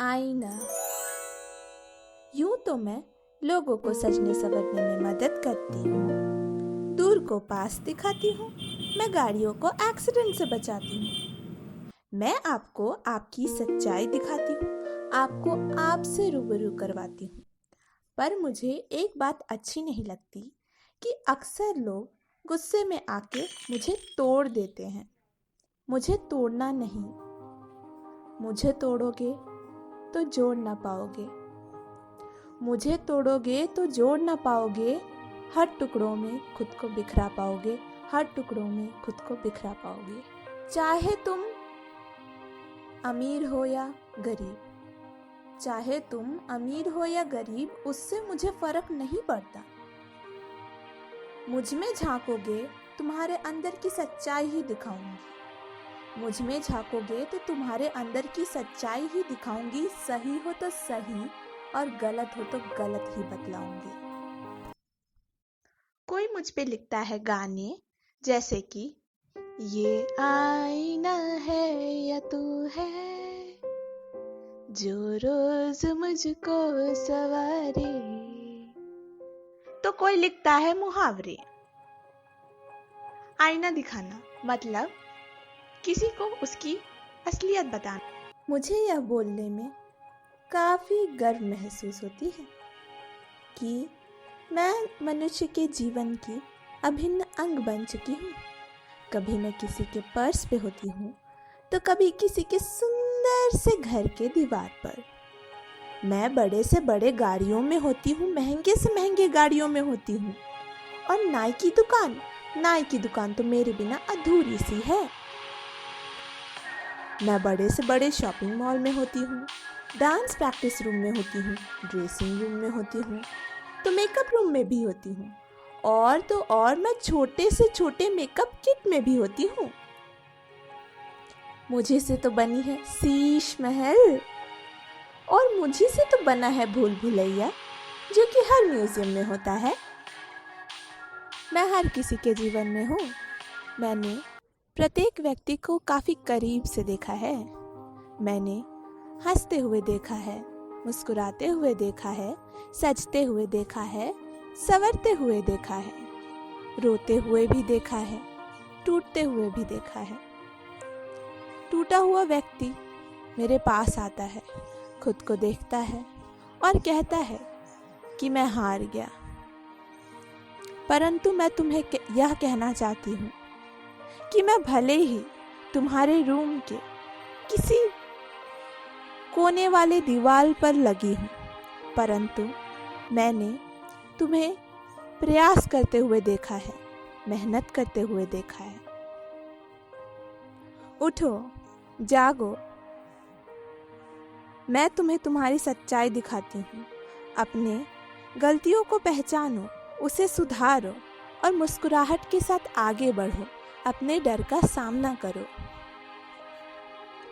आईना। यूं तो मैं लोगों को सजने संवरने में मदद करती हूँ, दूर को पास दिखाती हूँ, मैं गाड़ियों को एक्सीडेंट से बचाती हूँ। मैं आपको आपकी सच्चाई दिखाती हूँ, आपको आपसे रूबरू करवाती हूँ। पर मुझे एक बात अच्छी नहीं लगती कि अक्सर लोग गुस्से में आके मुझे तोड़ देते हैं। मुझे तोड़ना नहीं, मुझे तोड़ोगे तो जोड़ ना पाओगे। मुझे तोड़ोगे तो जोड़ ना पाओगे। हर टुकड़ों में खुद को बिखरा पाओगे, हर टुकड़ों में खुद को बिखरा पाओगे। चाहे तुम अमीर हो या गरीब, चाहे तुम अमीर हो या गरीब, उससे मुझे फर्क नहीं पड़ता। मुझ में झांकोगे तुम्हारे अंदर की सच्चाई ही दिखाऊंगी। मुझ में झांकोगे तो तुम्हारे अंदर की सच्चाई ही दिखाऊंगी। सही हो तो सही और गलत हो तो गलत ही बतलाऊंगी। कोई मुझ पे लिखता है गाने जैसे कि ये आईना है या तू है जो रोज मुझको सवारे। तो कोई लिखता है मुहावरे। आईना दिखाना मतलब किसी को उसकी असलियत बताना। मुझे यह बोलने में काफ़ी गर्व महसूस होती है कि मैं मनुष्य के जीवन की अभिन्न अंग बन चुकी हूँ। कभी मैं किसी के पर्स पे होती हूँ तो कभी किसी के सुंदर से घर के दीवार पर। मैं बड़े से बड़े गाड़ियों में होती हूँ, महंगे से महंगे गाड़ियों में होती हूँ। और नाई की दुकान तो मेरे बिना अधूरी सी है। मैं बड़े से बड़े शॉपिंग मॉल में होती हूँ, डांस प्रैक्टिस रूम में होती हूँ, ड्रेसिंग रूम में होती हूँ, तो मेकअप रूम में भी होती हूँ। और तो और मैं छोटे से छोटे मेकअप किट में भी होती हूँ। मुझे से तो बनी है शीश महल और मुझे से तो बना है भूल भुलैया, जो कि हर म्यूजियम में होता है। मैं हर किसी के जीवन में हूँ। मैंने प्रत्येक व्यक्ति को काफ़ी करीब से देखा है। मैंने हंसते हुए देखा है, मुस्कुराते हुए देखा है, सजते हुए देखा है, संवरते हुए देखा है, रोते हुए भी देखा है, टूटते हुए भी देखा है। टूटा हुआ व्यक्ति मेरे पास आता है, खुद को देखता है और कहता है कि मैं हार गया। परंतु मैं तुम्हें यह कहना चाहती हूँ कि मैं भले ही तुम्हारे रूम के किसी कोने वाले दीवार पर लगी हूँ, परंतु मैंने तुम्हें प्रयास करते हुए देखा है, मेहनत करते हुए देखा है। उठो, जागो। मैं तुम्हें तुम्हारी सच्चाई दिखाती हूँ। अपने गलतियों को पहचानो, उसे सुधारो और मुस्कुराहट के साथ आगे बढ़ो। अपने डर का सामना करो।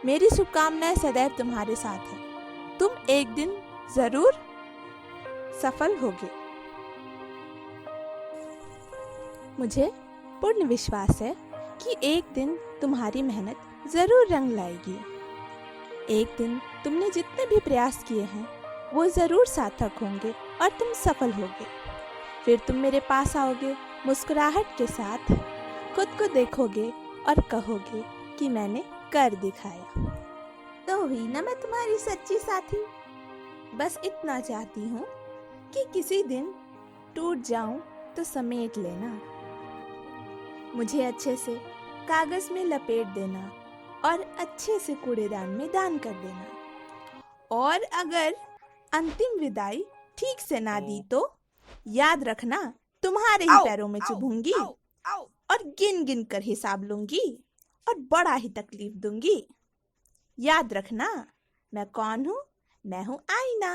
मेरी शुभकामनाएं सदैव तुम्हारे साथ हैं। तुम एक दिन जरूर सफल होगे। मुझे पूर्ण विश्वास है कि एक दिन तुम्हारी मेहनत जरूर रंग लाएगी। एक दिन तुमने जितने भी प्रयास किए हैं वो जरूर सार्थक होंगे और तुम सफल होगे। फिर तुम मेरे पास आओगे, मुस्कुराहट के साथ खुद को देखोगे और कहोगे कि मैंने कर दिखाया। तो हुई ना मैं तुम्हारी सच्ची साथी। बस इतना चाहती हूँ कि किसी दिन टूट जाऊं तो समेट लेना, मुझे अच्छे से कागज में लपेट देना और अच्छे से कूड़ेदान में दान कर देना। और अगर अंतिम विदाई ठीक से ना दी तो याद रखना, तुम्हारे ही पैरों में चुभूंगी और गिन गिन कर हिसाब लूंगी और बड़ा ही तकलीफ दूंगी। याद रखना, मैं कौन हूँ? मैं हूँ आईना।